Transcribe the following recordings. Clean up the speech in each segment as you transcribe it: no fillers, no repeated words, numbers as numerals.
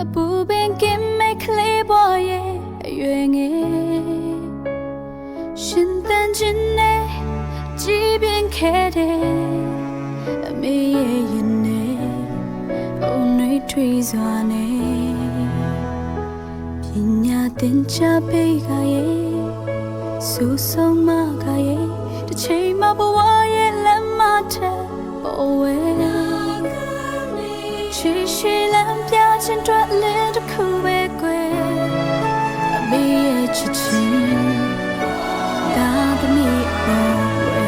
အပူပင်ကင်မဲ့ကလေးပေါ်ရဲ့အရွယ်ငယ်ရှင်သန်ခြင်းနဲ့ကြည်ပြင်းခဲ့တဲ့အမေရဲ့ရင်နဲ့အုံနှွေးထွေးစွာနဲ့ပညာသင်ချပေးကရဲ့ဆူဆုံးမကရဲ့တစ်ချိန်မှဘဝရဲ့လမ်းမထပေါ်ဝဲရှိလမ်းပြခြင်းတွေ့လင်းတစ်ခုပဲကွယ်အမေရဲ့ချစ်ချင်းဒါသမီးပေါ်ဝဲ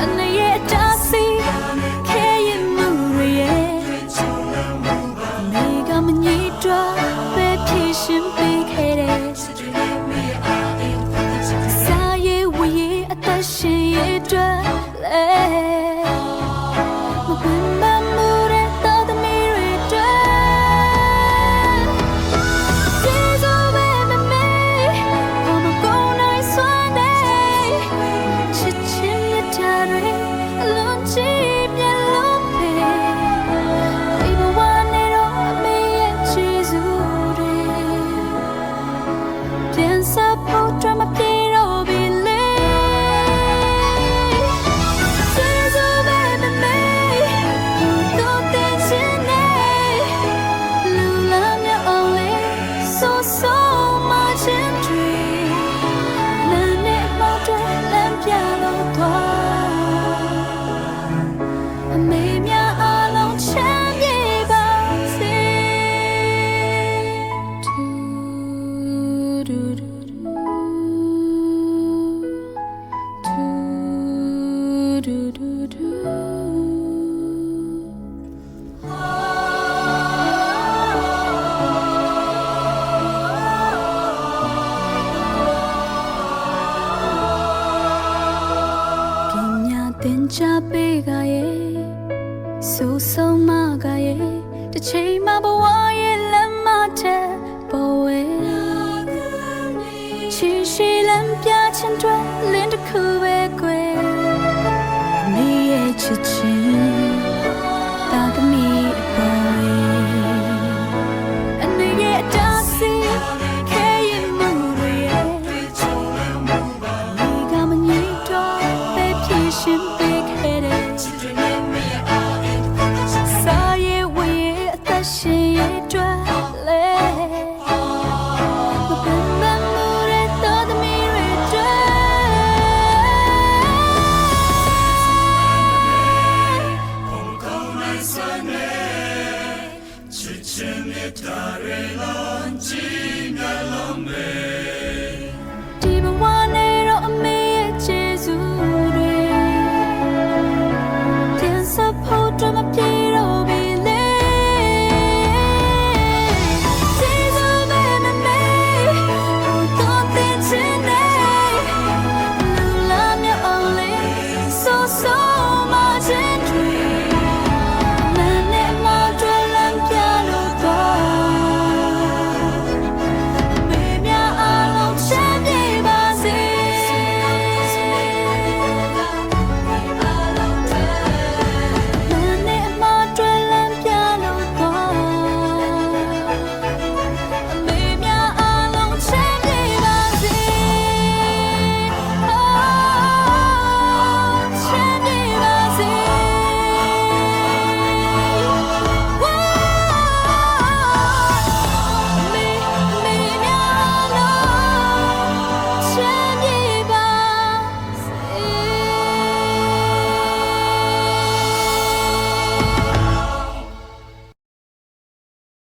အနေရဲ့တာစီခဲရင်မှုရဲ့အမေကမညစ်တော့ပဲဖြည့်ရှင်ပေးခဲ့တဲ့စာရဲ့ဝရဲ့အသက်ရှင်ရဲ့အတွက်လဲတင်ချပေးကရဲ့ဆူဆုံးမကရဲ့တစ်ချိန်မှဘဝရဲ့လမ်းမထပေါ်ဝဲချီရှိလမ်းပြခြင်းတွေ့လင်းတစ်ခု